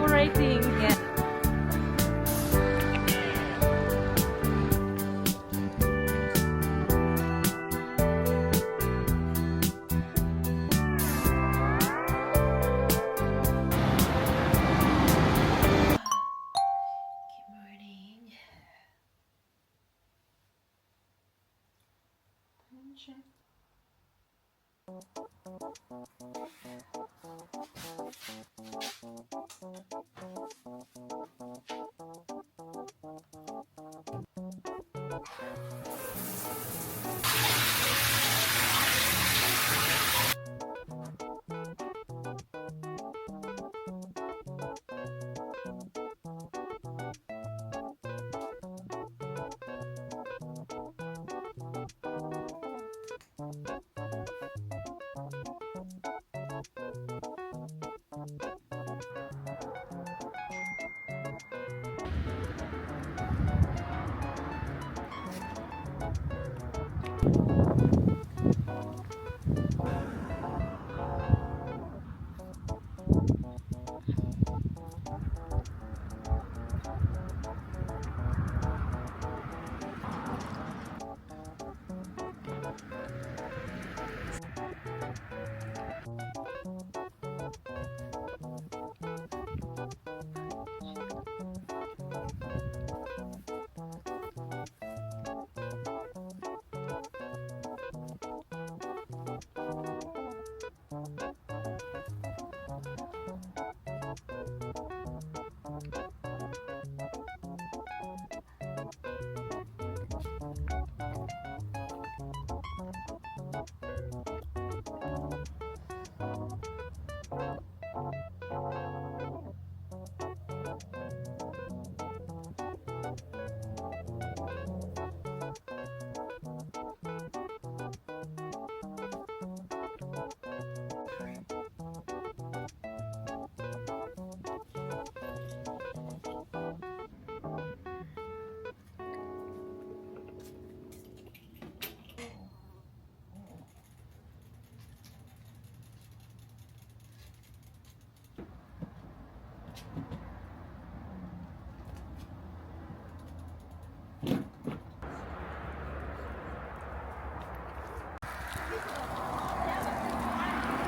collaborating. Yeah.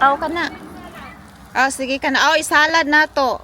Aw ka na. Oh, sige ka na. Oh, isalad na to.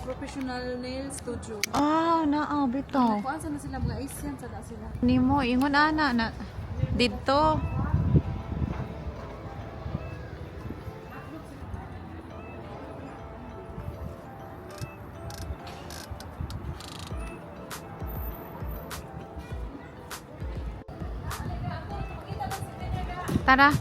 Professional nail studio. Ah, naa bitaw. Kuan na sila mga Asian sa da sila. Nimo ingon ana na didto. Tara.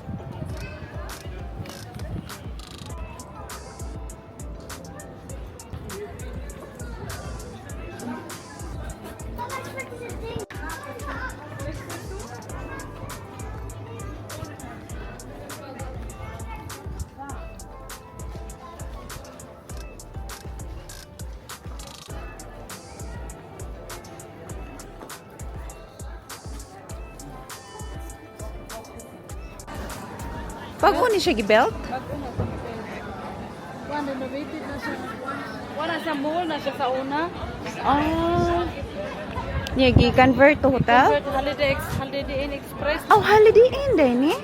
Bago ni siya gibelt? Bago na to. Kuan renovated na siya. Wala sa mall na siya sa una. Oh. Yeah, gi-convert to hotel? Convert Holiday Inn Express. Oh, Holiday Inn din eh.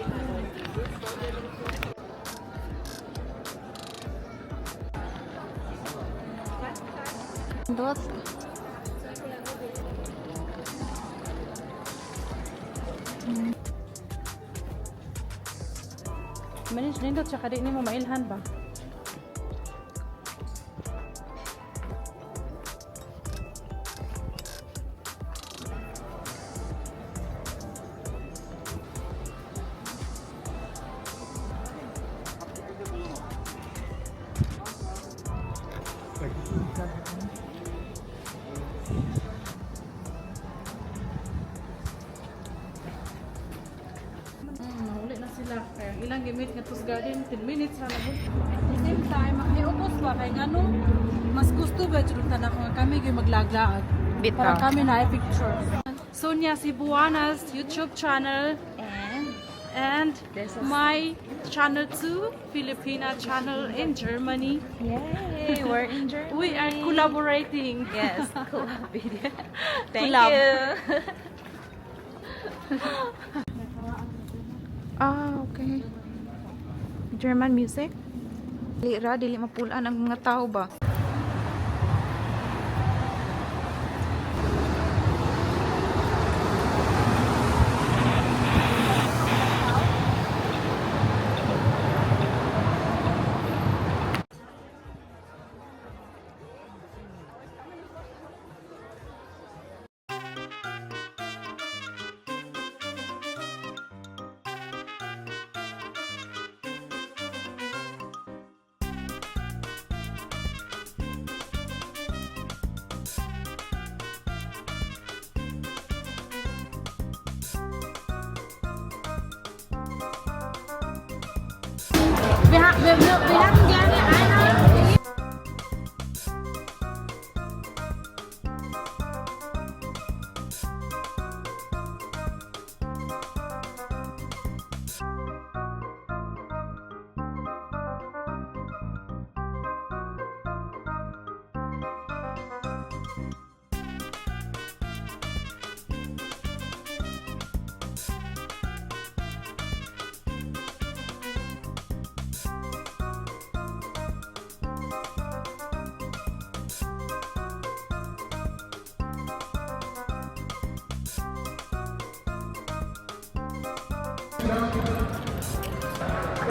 Dot. Manis nindot siya kadi ni mo mailhan ba? Nahuli na sila. Kaya ang ilang gimit nga tos garden, 10 minutes na lang. At the same time, iubos ba kay ganun? Mas gusto ba dyan na nga kami yung maglaglaag. Bitaw. Para kami na pictures. Sonia Cebuana's YouTube channel and my channel too, Filipina channel in Germany. Yay, we're in Germany. We are collaborating. Yes, cool video. Thank Collab. you. Ah, okay. German music? Dili mapulaan ang mga tao ba? Wir hatten gerne eine.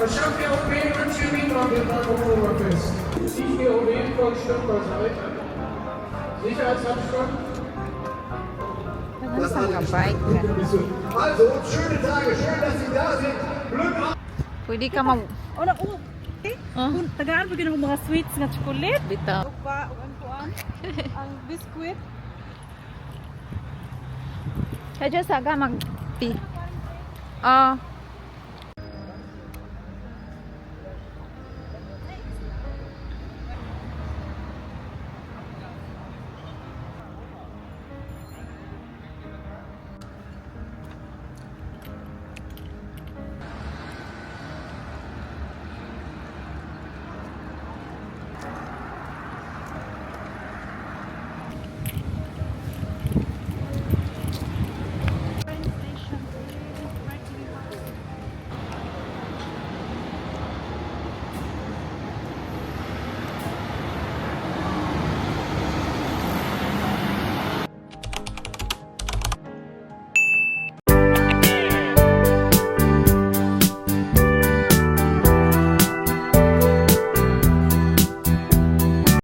Champion Film und wir waren Oktoberfest. Ich gehe auf jeden Fall ein Stück beiseite. Sicherheitsabstand. Nasaan ka bike? Also, schöne Tage, schön, dass Sie da sind. Glück auf! Pwede ka ma... Oh, na, oh. Eh, kung tagaan pa ng mga sweets nga chocolate. Bitaw. Ug pa, ug ang kuan, ang biscuit. Kaya dyan saga mag... Ah,